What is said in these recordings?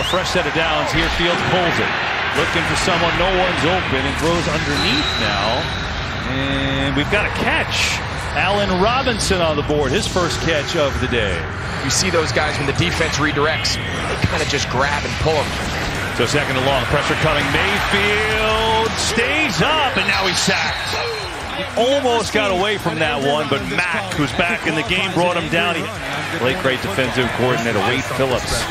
a fresh set of downs here. Fields pulls it. Looking for someone. No one's open and throws underneath now. And we've got a catch. Allen Robinson on the board. His first catch of the day. You see those guys when the defense redirects, they kind of just grab and pull them. So second and long. Pressure coming. Mayfield stays up and now he's sacked. He almost got away from that one, but Mack, who's back in the game, brought him down. Late great defensive coordinator Wade Phillips.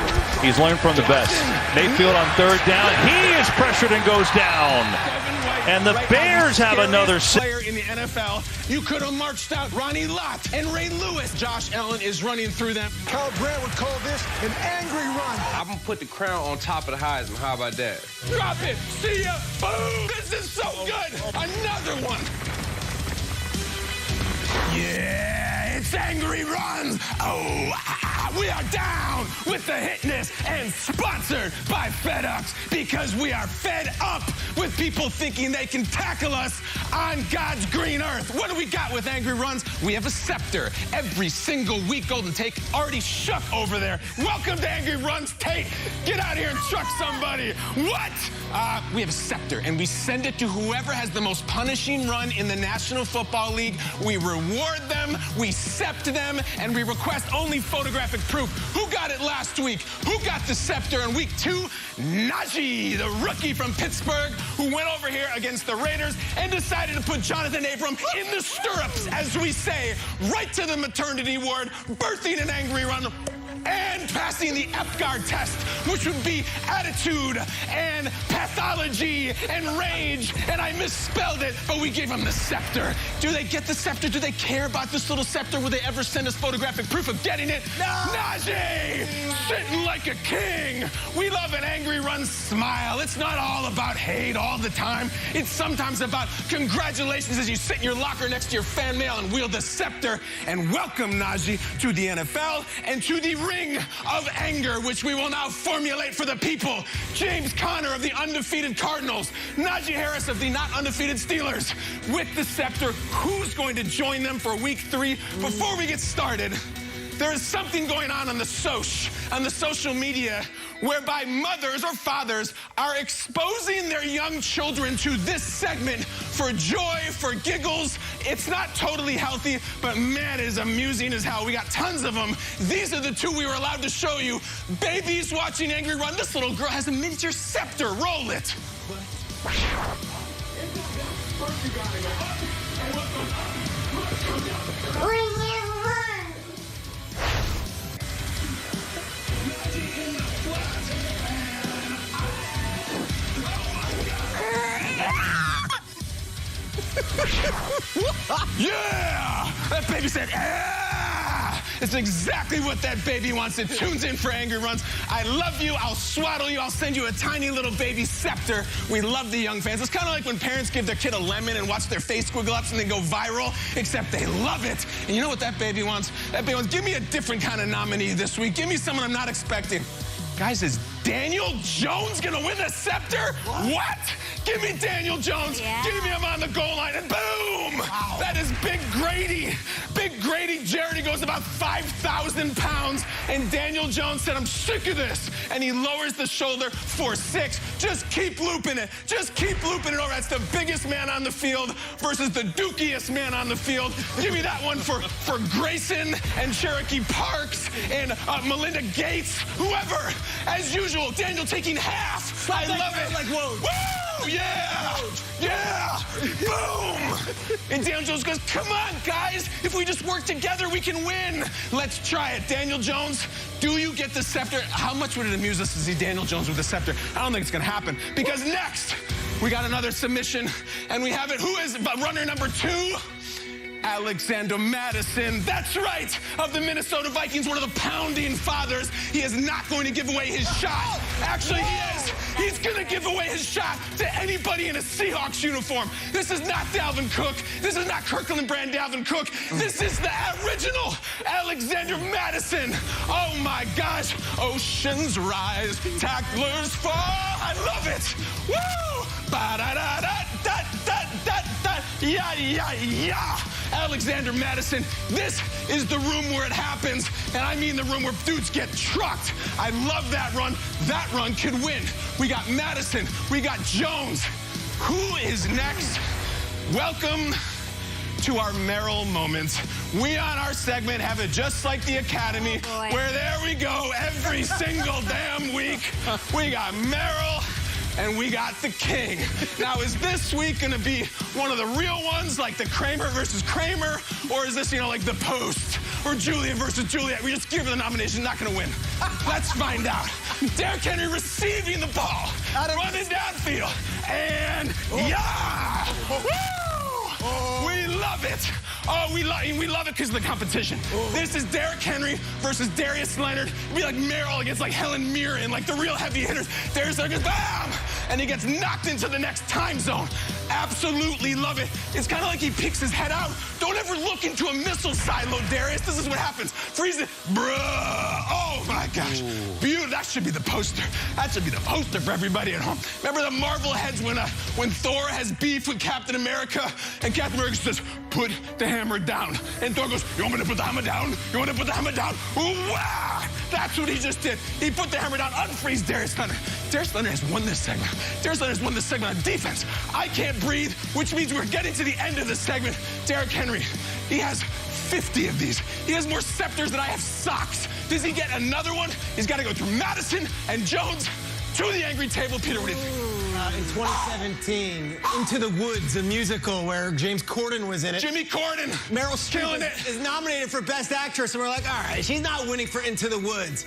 He's learned from the best. Mayfield on third down. He is pressured and goes down. And the Bears have another player in the NFL. You could have marched out Ronnie Lott and Ray Lewis. Josh Allen is running through them. Brandt would call this an angry run. I'm gonna put the crown on top of the Heisman. How about that? Drop it. See ya. Boom. This is so good. Another one. Yeah, it's angry runs. Oh, we are down with the hitness and sponsored by FedEx because we are fed up with people thinking they can tackle us on God's green earth. What do we got with angry runs? We have a scepter every single week. Golden Tate already shook over there. Welcome to Angry Runs. Tate, get out here and truck somebody. What? We have a scepter, and we send it to whoever has the most punishing run in the National Football League. We reward them, we sept them, and we request only photographic proof. Who got it last week? Who got the scepter in week 2? Najee, the rookie from Pittsburgh, who went over here against the Raiders and decided to put Jonathan Abram in the stirrups, as we say, right to the maternity ward, birthing an angry run, and passing the F-guard test, which would be attitude and pathology and rage, and I misspelled it, but we gave them the scepter. Do they get the scepter? Do they care about this little scepter? Will they ever send us photographic proof of getting it? No! Najee! Sitting like a king. We love an angry run smile. It's not all about hate all the time. It's sometimes about congratulations as you sit in your locker next to your fan mail and wield the scepter. And welcome, Najee, to the NFL and to the ring of anger, which we will now formulate for the people. James Conner of the undefeated Cardinals, Najee Harris of the not undefeated Steelers. With the scepter, who's going to join them for week 3? Before we get started, there is something going on the social media, whereby mothers or fathers are exposing their young children to this segment for joy, for giggles. It's not totally healthy, but man, it is amusing as hell. We got tons of them. These are the 2 we were allowed to show you. Babies watching Angry Run. This little girl has a miniature scepter. Roll it. Yeah! That baby said, ah! It's exactly what that baby wants. It tunes in for Angry Runs. I love you. I'll swaddle you. I'll send you a tiny little baby scepter. We love the young fans. It's kind of like when parents give their kid a lemon and watch their face squiggle ups and then go viral, except they love it. And you know what that baby wants? That baby wants, give me a different kind of nominee this week. Give me someone I'm not expecting. Guys, is Daniel Jones going to win the scepter? What? Give me Daniel Jones. Yeah. Give me him on the goal line, and boom! Wow. That is Big Grady. Big Grady Jarrett, he goes about 5,000 pounds, and Daniel Jones said, I'm sick of this. And he lowers the shoulder for 6. Just keep looping it. Just keep looping it over. That's the biggest man on the field versus the dookiest man on the field. Give me that one for Grayson and Cherokee Parks and Melinda Gates, whoever. As usual, Daniel taking half. I love it. Like, whoa. Woo! Yeah! Yeah! Boom! And Daniel Jones goes, come on, guys. If we just work together, we can win. Let's try it. Daniel Jones, do you get the scepter? How much would it amuse us to see Daniel Jones with the scepter? I don't think it's going to happen. Because next, we got another submission, and we have it. Who is runner number 2? Alexander Mattison, that's right, of the Minnesota Vikings, one of the pounding fathers. He is not going to give away his shot. Actually, he is. He's going to give away his shot to anybody in a Seahawks uniform. This is not Dalvin Cook. This is not Kirkland Brand Dalvin Cook. This is the original Alexander Mattison. Oh, my gosh. Oceans rise, tacklers fall. I love it. Woo! Ba-da-da-da-da-da-da-da. Yeah, yeah, yeah. Alexander Mattison. This is the room where it happens, and I mean the room where dudes get trucked. I love that run. That run could win. We got Mattison. We got Jones. Who is next? Welcome to our Merrill moments. We on our segment have it just like the Academy, where there we go every single damn week. We got Merrill and we got the King. Now, is this week gonna be one of the real ones, like the Kramer versus Kramer, or is this, like the Post or Julian versus Juliet? We just give her the nomination, not gonna win. Let's find out. Derrick Henry receiving the ball, running downfield, and yeah! Woo! We love it. Oh, we love it because of the competition. This is Derrick Henry versus Darius Leonard. It'd be like Merrill against like Helen Mirren, like the real heavy hitters. Darius Leonard goes, bam! And he gets knocked into the next time zone. Absolutely love it. It's kind of like he peeks his head out. Don't ever look into a missile silo, Darius. This is what happens. Freeze it. Bruh. Oh, my gosh. Beautiful. That should be the poster. That should be the poster for everybody at home. Remember the Marvel heads when Thor has beef with Captain America, and Captain America says, put the hammer down. And Thor goes, you want me to put the hammer down? You want to put the hammer down? Wow! That's what he just did. He put the hammer down, unfreeze Darius Leonard. Darius Leonard has won this segment. Darius Leonard has won this segment on defense. I can't breathe, which means we're getting to the end of the segment. Derrick Henry, he has 50 of these. He has more scepters than I have socks. Does he get another one? He's got to go through Mattison and Jones to the angry table. Peter, what do you think? In 2017, Into the Woods, a musical where James Corden was in it. Jimmy Corden. Meryl Streep is nominated for Best Actress, and we're like, all right, she's not winning for Into the Woods.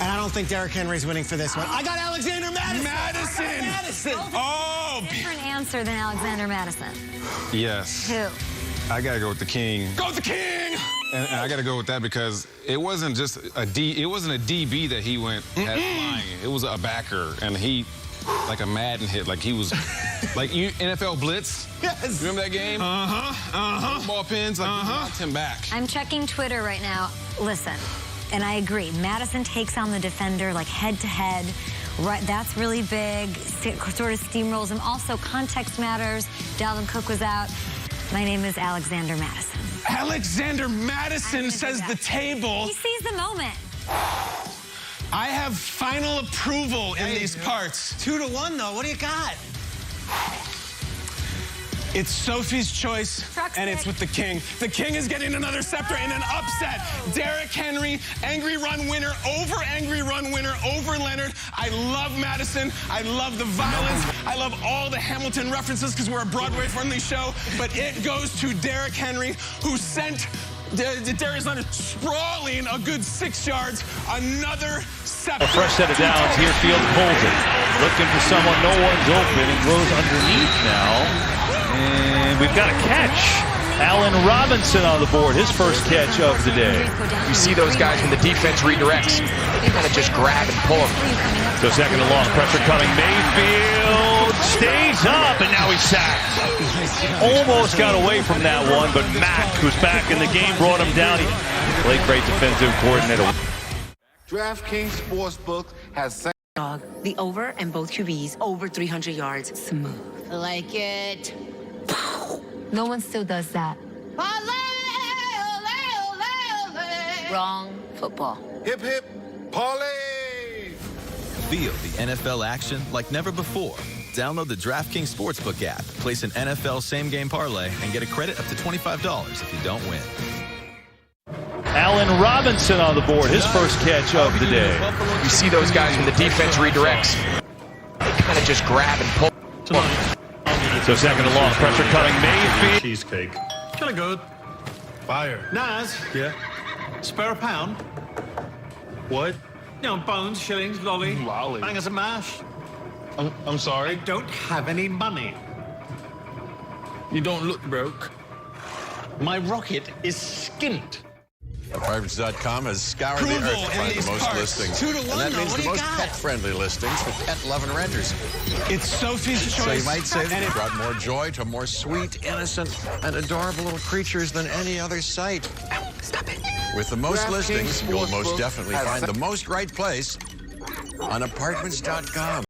And I don't think Derrick Henry's winning for this one. I got Alexander Mattison. Mattison. Oh. Different answer than Alexander Mattison. Yes. Who? I got to go with the King. Go with the King. And I got to go with that because it wasn't just it wasn't a DB that he went at flying. It was a backer, and he, like a Madden hit, like he was, like NFL Blitz. Yes. Remember that game? Ball pins, like he knocked him back. I'm checking Twitter right now. Listen, and I agree. Mattison takes on the defender like head to head. Right, that's really big. Sort of steamrolls him. Also, context matters. Dalvin Cook was out. My name is Alexander Mattison. Alexander Mattison says the table. He sees the moment. I have final approval in these parts. 2-1, though. What do you got? It's Sophie's choice, and it's with the King. The King is getting another scepter in an upset. Derrick Henry, angry run winner over Leonard. I love Mattison. I love the violence. I love all the Hamilton references because we're a Broadway-friendly show. But it goes to Derrick Henry, who sent Darius Leonard sprawling a good 6 yards. Another scepter. A fresh set of downs here. Field pulls it. Looking for someone. No one's open. He goes underneath now. And we've got a catch. Allen Robinson on the board, his first catch of the day. You see those guys when the defense redirects, they kind of just grab and pull them. So second and long, pressure coming. Mayfield stays up, and now he's sacked. Almost got away from that one, but Mack, who's back in the game, brought him down. He played great defensive coordinator. DraftKings Sportsbook has dog. The over and both QBs over 300 yards. Smooth. Like it. No one still does that. Wrong. Football. hip hip parlay. Feel the NFL action like never before. Download the DraftKings Sportsbook app, place an NFL same-game parlay, and get a credit up to $25 if you don't win. Allen Robinson on the board, his first catch of the day. You see those guys when the defense redirects, they kind of just grab and pull. So second and long, pressure coming. Mayfield. Cheesecake. Kind of good. Fire. Naz. Yeah. Spare a pound. What? You know, bones, shillings, lolly. Lolly. Bangers and mash. I'm sorry? I don't have any money. You don't look broke. My rocket is skint. Apartments.com has scoured the earth to find the most listings. 2-1, and that means what the do you most got? pet-friendly listings for pet-loving renters. It's Sophie's So choice. you might say that and it brought more joy to more sweet, innocent, and adorable little creatures than any other site. Stop it. With the most DraftKings listings, you'll most Sportsbook definitely has find the most right place on Apartments.com.